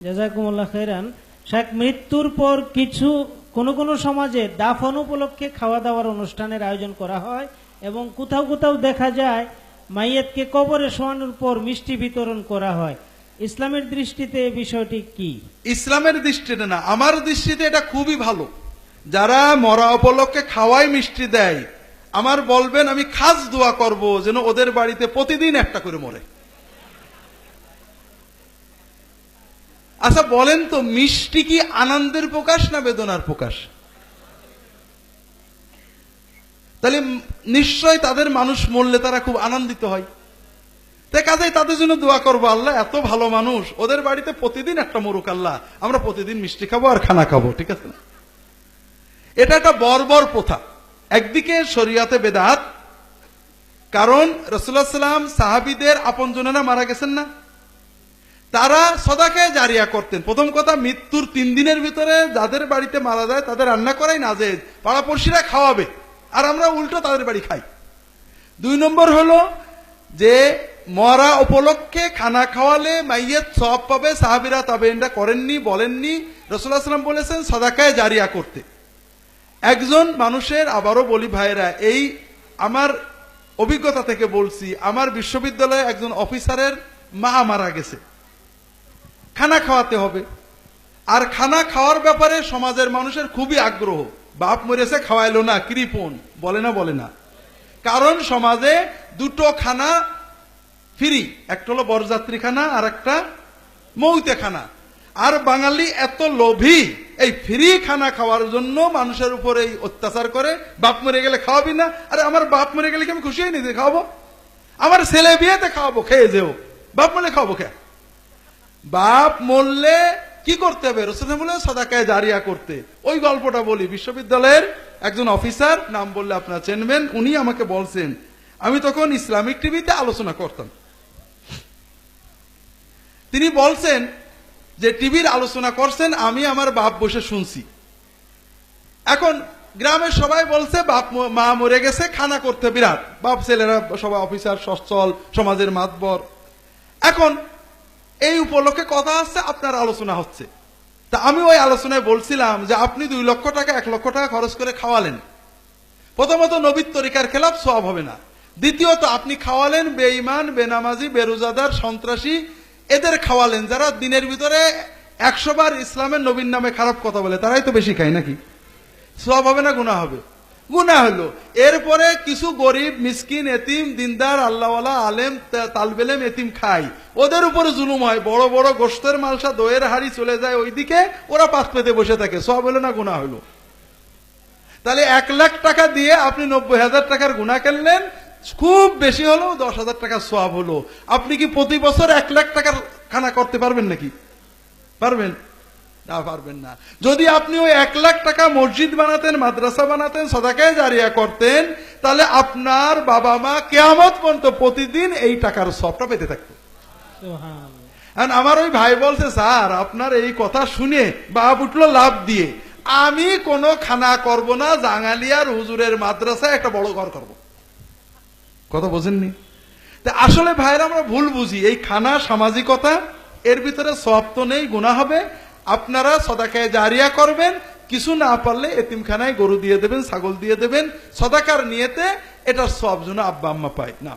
জাযাকুমুল্লাহ খাইরান। শেখ, মৃত্যুর পর কোনো কোনো সমাজে দাফন উপলক্ষে খাওয়া দাওয়ার অনুষ্ঠানের আয়োজন করা হয় এবং কোথাও কোথাও দেখা যায় মাইয়াতকে কবরে শোয়ানোর পর মিষ্টি বিতরণ করা হয়। ইসলামের দৃষ্টিতে এই বিষয়টি কি? ইসলামের দৃষ্টিতে না, আমার দৃষ্টিতে এটা খুবই ভালো। যারা মরা উপলক্ষে খাওয়াই মিষ্টি দেয়, আমার বলবেন আমি খাস দোয়া করব যেন ওদের বাড়িতে প্রতিদিন একটা করে মরে। আচ্ছা বলেন তো, মিষ্টি কি আনন্দের প্রকাশ না বেদনার প্রকাশ? তাহলে নিশ্চয় তাদের মানুষ মরলে তারা খুব আনন্দিত হয়। তাই কাজেই তাদের জন্য দোয়া করবো, আল্লাহ এত ভালো মানুষ, ওদের বাড়িতে প্রতিদিন একটা মরুক, আল্লাহ আমরা প্রতিদিন মিষ্টি খাবো আর খানা খাবো, ঠিক আছে না? এটা একটা বর্বর প্রথা। একদিকে শরিয়াতে বেদাত, কারণ রাসূলুল্লাহ সাল্লাল্লাহু আলাইহি ওয়াসাল্লাম সাহাবীদের আপনজনেরা মারা গেছেন না, তারা সদাকায়ে জারিয়া করতেন। প্রথম কথা, মৃত্যুর 3 দিনের ভিতরে যাদের বাড়িতে মারা যায় তাদের রান্না করাই নাজেজ, পাড়াপড়শিরা খাওয়াবে, আর আমরা উল্টো তাদের বাড়ি খাই। 2 নম্বর হলো যে মরা উপলক্ষে খানা খাওয়ালে মাইয়াত সওয়াব পাবে। সাহাবীরা তাবেঈনরা করেননি, বলেননি। রাসূলুল্লাহ সাল্লাল্লাহু আলাইহি ওয়াসাল্লাম বলেছেন সদাকায়ে জারিয়া করতে। একজন মানুষের, আবারও বলি ভাইরা, এই আমার অভিজ্ঞতা থেকে বলছি, আমার বিশ্ববিদ্যালয়ে একজন অফিসারের মা মারা গেছে, খানা খাওয়াতে হবে। আর খানা খাওয়ার ব্যাপারে সমাজের মানুষের খুবই আগ্রহ। বাপ মরেছে খাওয়াইলো না, কৃপণ, বলে না বলে না? কারণ সমাজে 2টো খানা ফ্রি, একটা হলো বরযাত্রী খানা আর একটা মৌতে খানা। আর বাঙালি এত লোভী, এই ফ্রি খানা খাওয়ার জন্য মানুষের উপর এই অত্যাচার করে। বাপ মরে গেলে খাওয়াবি না? আরে আমার বাপ মরে গেলে কি আমি খুশি হইনি যে খাওয়াবো? আমার ছেলে বিয়েতে খাওয়াবো, খেয়ে যেও। বাপ মরলে খাওয়াবো কে? বাপ মরলে কি করতে হবে? রাসূলুল্লাহ বলে সাদাকায়ে জারিয়া করতে। ওই গল্পটা বলি। বিশ্ববিদ্যালয়ের একজন অফিসার, নাম বললে আপনারা চেনবেন, উনি আমাকে বলছেন, আমি তখন ইসলামিক টিভিতে আলোচনা করতাম। তিনি বলছেন যে টিভির আলোচনা করছেন, আমি আমার বাপ বসে শুনছি। এখন গ্রামের সবাই বলছে বাপ মা মরে গেছে, খানা করতে বিরাট, বাপ ছেলেরা সবাই অফিসার, সচ্ছল, সমাজের মাতবর। এখন এই উপলক্ষে কথা হচ্ছে, আপনার আলোচনা হচ্ছে। তা আমি ওই আলোচনায় বলছিলাম যে আপনি 2 লক্ষ টাকা 1 লক্ষ টাকা খরচ করে খাওয়ালেন, প্রথমত নবীর তরিকার খেলাফ সওয়াব হবে না। দ্বিতীয়ত আপনি খাওয়ালেন বেঈমান, বেনামাজি, বেরোজাদার, সন্ত্রাসী, এদের খাওয়ালেন যারা দিনের ভিতরে 100 বার ইসলামের নবীর নামে খারাপ কথা বলে, তারাই তো বেশি খায় নাকি? সওয়াব হবে না গুনাহ হবে? গুনাহ হলো। এরপরে কিছু গরিব, মিসকিন, এতিম, দিনদার, আল্লাহওয়ালা, আলেম, তালবেলেম, এতিম খায়, ওদের উপরে জুলুম হয়। বড় বড় গোশতের মালসা, দইয়ের হাড়ি চলে যায় ওইদিকে, ওরা পাশ পেতে বসে থাকে। সওয়াব হলো না গুনাহ হলো? তাহলে 1 লাখ টাকা দিয়ে আপনি 90,000 টাকার গুনাহ করলেন, খুব বেশি হলো 10,000 টাকার সওয়াব হলো। আপনি কি প্রতি বছর 1 লাখ টাকার খানা করতে পারবেন নাকি? পারবেন না? পারবেন না। যদি আপনি ওই 1 লাখ টাকা মসজিদ বানাতেন, মাদ্রাসা বানাতেন, সাদাকায়ে জারিয়া করতেন, তাহলে আপনার বাবা মা কিয়ামত পর্যন্ত প্রতিদিন এই টাকার সওয়াবটা পেতে থাকতো। সুবহানাল্লাহ। আমার ওই ভাই বলছে, স্যার আপনার এই কথা শুনে বাপ উঠলো লাভ দিয়ে, আমি কোনো খানা করব না, জাঙ্গালিয়ার হুজুরের মাদ্রাসায় একটা বড় ঘর করব। কথা বোঝেননি? আসলে ভাইরা আমরা ভুল বুঝি, এই খানা সামাজিকতা, এর ভিতরে সওয়াব তো নেই, গুনাহ হবে। আপনারা সদাকায়ে জারিয়া করবেন, কিছু না পারলে এতিমখানায় গরু দিয়ে দেবেন, ছাগল দিয়ে দেবেন, সদাকার নিয়তে এটার সওয়াব যেন আব্বা আম্মা পায় না।